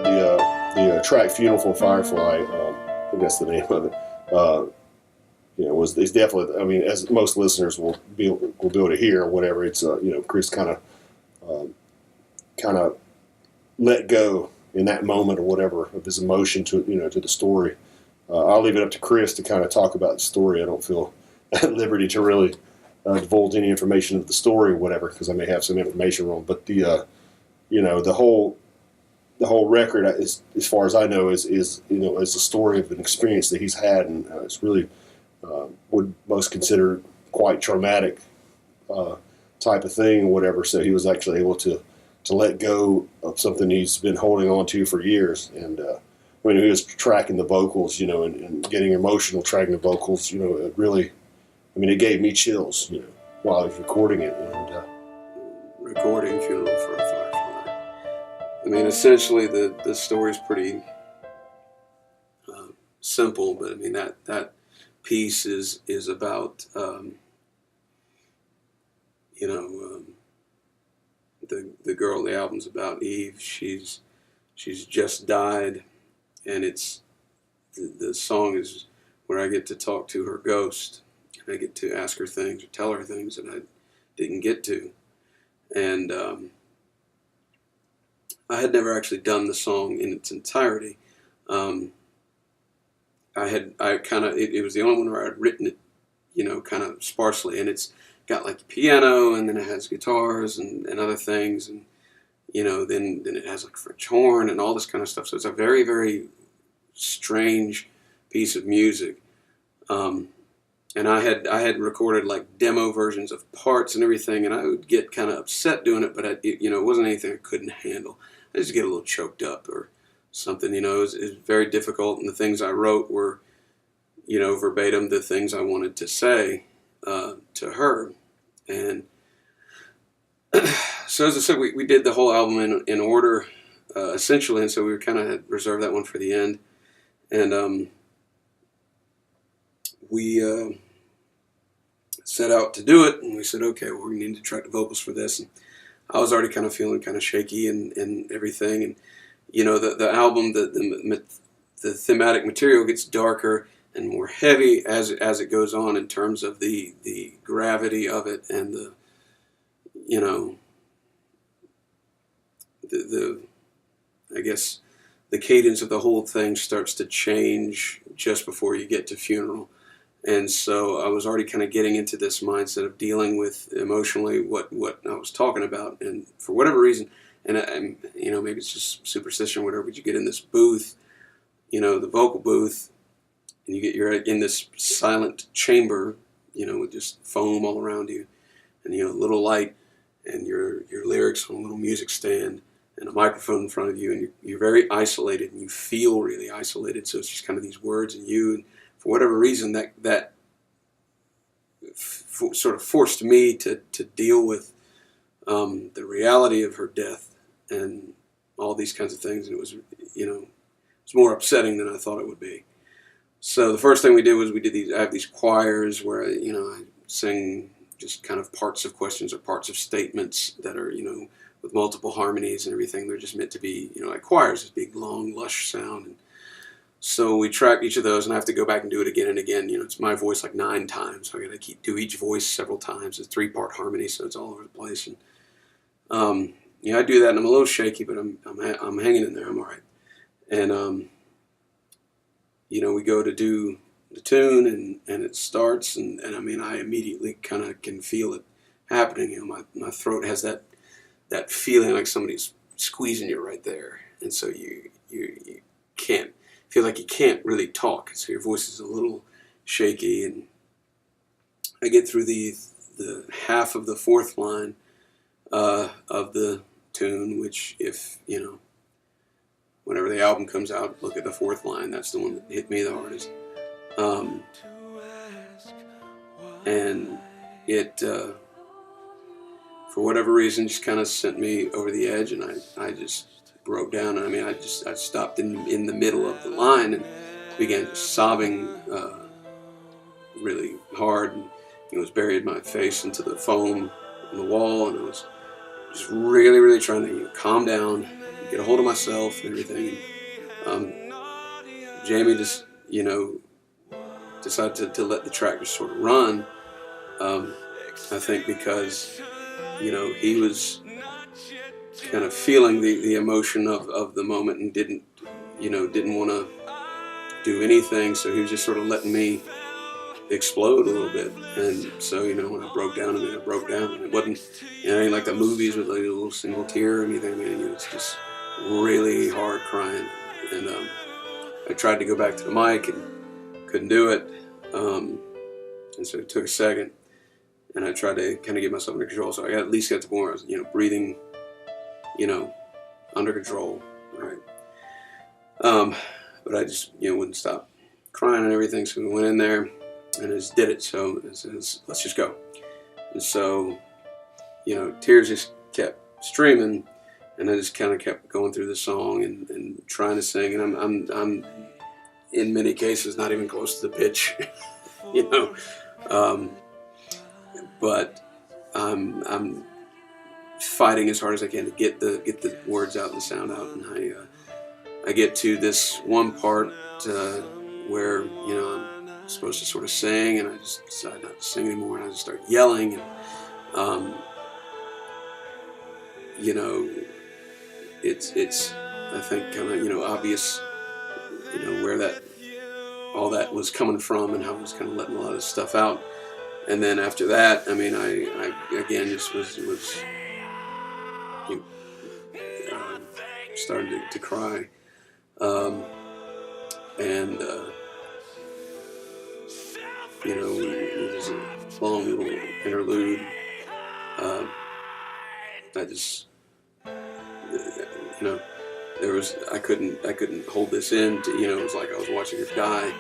the track "Funeral for Firefly." I think that's the name of it. Is definitely. I mean, as most listeners will be able to hear, or whatever. It's Chris kind of let go in that moment or whatever of his emotion to the story. I'll leave it up to Chris to kind of talk about the story. I don't feel at liberty to really divulge any information of the story or whatever, because I may have some information wrong. But the whole record, as far as I know, is a story of an experience that he's had, and it's really would most consider quite traumatic type of thing or whatever. So he was actually able to let go of something he's been holding on to for years. And when he was tracking the vocals, and getting emotional tracking the vocals, it really, it gave me chills, while I was recording it. And recording Funeral for a Firefly. Essentially the story's pretty simple, but that piece is about the girl the album's about, Eve. She's just died, and it's the song is where I get to talk to her ghost, and I get to ask her things or tell her things that I didn't get to. And I had never actually done the song in its entirety. It was the only one where I'd written it, kind of sparsely, and it's got like piano, and then it has guitars and other things, and then it has like French horn and all this kind of stuff. So it's a very, very strange piece of music. And I had recorded like demo versions of parts and everything, and I would get kind of upset doing it, but it wasn't anything I couldn't handle. I just get a little choked up or something. It was very difficult, and the things I wrote were, verbatim the things I wanted to say to her. And so, as I said, we did the whole album in order, essentially, and so we kind of had reserved that one for the end. And we set out to do it, and we said, okay, well, we need to track the vocals for this. And I was already kind of feeling kind of shaky and everything. And, the album, the thematic material gets darker and more heavy as it goes on, in terms of the gravity of it, and the I guess the cadence of the whole thing starts to change just before you get to Funeral. And so I was already kind of getting into this mindset of dealing with emotionally what I was talking about, and for whatever reason, and maybe it's just superstition or whatever, but you get in this booth, the vocal booth, and you're in this silent chamber, with just foam all around you, and a little light, and your lyrics on a little music stand, and a microphone in front of you, and you're very isolated, and you feel really isolated. So it's just kind of these words and you, and for whatever reason, that sort of forced me to deal with the reality of her death and all these kinds of things, and it was more upsetting than I thought it would be. So the first thing we did was I have these choirs where I sing just kind of parts of questions or parts of statements that are with multiple harmonies and everything. They're just meant to be like choirs, this big long lush sound. And so we track each of those, and I have to go back and do it again and again. It's my voice like 9 times, so I got to do each voice several times. It's 3-part harmony, so it's all over the place. And I do that, and I'm a little shaky, but I'm hanging in there. I'm all right. And we go to do the tune, and it starts, and I immediately kind of can feel it happening. My throat has that feeling like somebody's squeezing you right there, and so you can't feel like you can't really talk, so your voice is a little shaky. And I get through the half of the 4th line of the tune, which, if whenever the album comes out, look at the 4th line. That's the one that hit me the hardest. And it, for whatever reason, just kind of sent me over the edge, and I just broke down. I stopped in the middle of the line and began just sobbing really hard, and was buried my face into the foam on the wall, and I was just really, really trying to calm down, get a hold of myself and everything. Jamie just, decided to let the track just sort of run. I think because, he was kind of feeling the emotion of the moment and didn't want to do anything. So he was just sort of letting me explode a little bit. And so, when I broke down, I broke down. And it wasn't, ain't like the movies with like a little single tear or anything. It was just really hard crying. And I tried to go back to the mic and couldn't do it. And so it took a second. And I tried to kind of get myself under control. So I at least got to the point where I was, breathing, under control. Right. But I just, wouldn't stop crying and everything. So we went in there and I just did it. So I said, let's just go. And so, tears just kept streaming, and I just kind of kept going through the song and trying to sing. And I'm in many cases not even close to the pitch, but I'm fighting as hard as I can to get the words out and the sound out. And I get to this one part where I'm supposed to sort of sing, and I just decide not to sing anymore, and I just start yelling, and it's I think kind of obvious where all that was coming from and how I was kind of letting a lot of this stuff out. And then after that, I again just was starting to cry, and it was a long little interlude. I just, I couldn't hold this in. It was like I was watching her die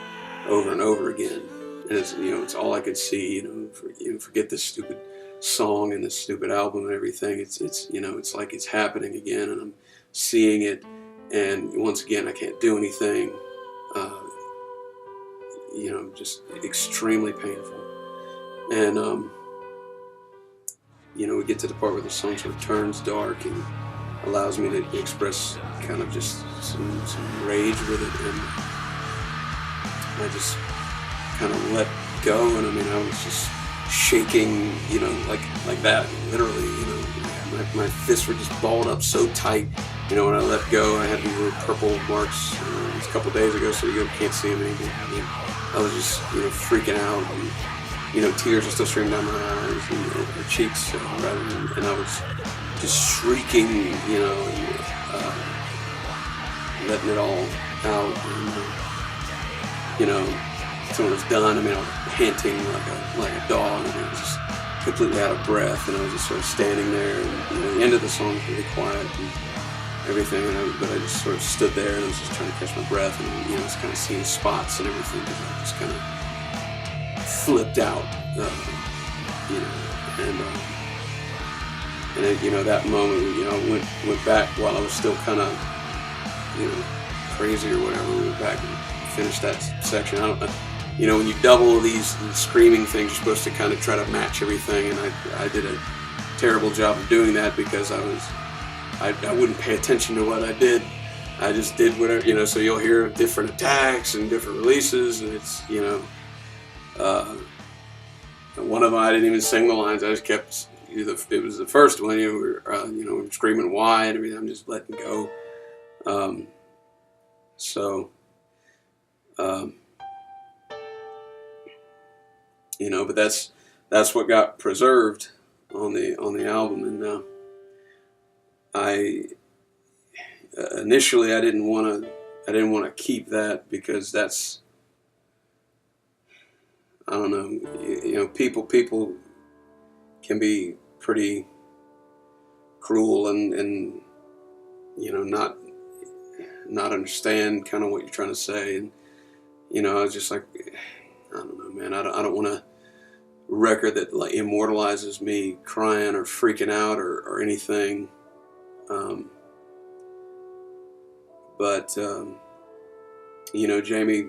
over and over again, and it's all I could see. Forget this stupid song and this stupid album and everything. It's like it's happening again, and I'm seeing it, and once again I can't do anything. Just extremely painful. And we get to the part where the song sort of turns dark and allows me to express kind of just some rage with it, and I just kind of let go. And I was just shaking, like that, literally. My fists were just balled up so tight. When I let go, I had these little purple marks a couple days ago, so you can't see them anymore. I was just, freaking out, and, tears are still streaming down my eyes and my cheeks, and I was just shrieking, letting it all out. And, so when it was done, I was panting like a dog, and I was just completely out of breath, and I was just sort of standing there, and the end of the song was really quiet and everything, but I just sort of stood there, and I was just trying to catch my breath, and I was kind of seeing spots and everything, because I just kind of flipped out, and that moment, went back while I was still kind of, crazy or whatever. We went back and finished that section. When you double these screaming things, you're supposed to kind of try to match everything, and I did a terrible job of doing that, because I wouldn't pay attention to what I did. I just did whatever, so you'll hear different attacks and different releases, and it's, one of them I didn't even sing the lines. I just kept, it was the first one, we were screaming why and everything. I'm just letting go. But that's what got preserved on the album. And initially I didn't want to keep that, because that's, I don't know, people can be pretty cruel and not understand kind of what you're trying to say. And I was just like, I don't know, man, I don't want a record that like immortalizes me crying or freaking out or anything. But Jamie,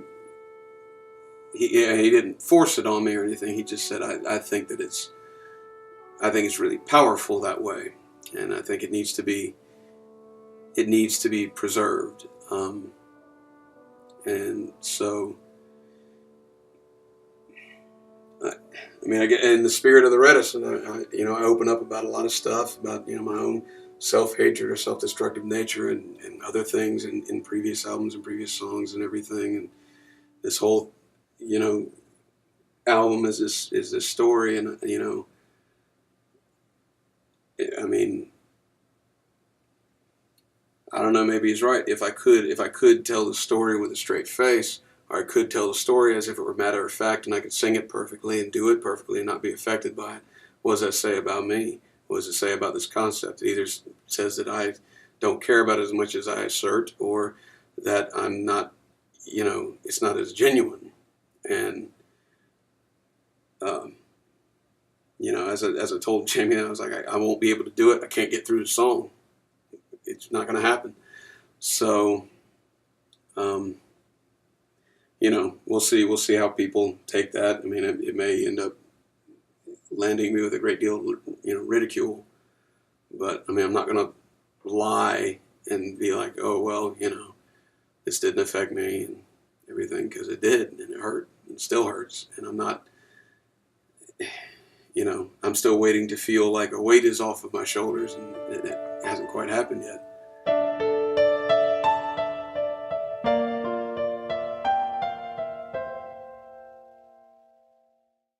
he didn't force it on me or anything. He just said, I think that it's really powerful that way, and I think it needs to be it needs to be preserved. And so, I mean, I get in the spirit of the Reticent. I open up about a lot of stuff about my own self-hatred or self-destructive nature and other things in previous albums and previous songs and everything. And this whole, album is this story, and I mean, I don't know, maybe he's right. If I could tell the story with a straight face, or I could tell the story as if it were matter of fact, and I could sing it perfectly and do it perfectly and not be affected by it, what does that say about me? What does it say about this concept? It either says that I don't care about it as much as I assert, or that I'm not, it's not as genuine. And, as I told Jamie, I was like, I won't be able to do it. I can't get through the song. It's not going to happen. So, we'll see. We'll see how people take that. I mean, it may end up landing me with a great deal of, ridicule. But, I mean, I'm not going to lie and be like, oh, well, this didn't affect me and everything, because it did, and it hurt, and it still hurts. And I'm not, I'm still waiting to feel like a weight is off of my shoulders, and it hasn't quite happened yet.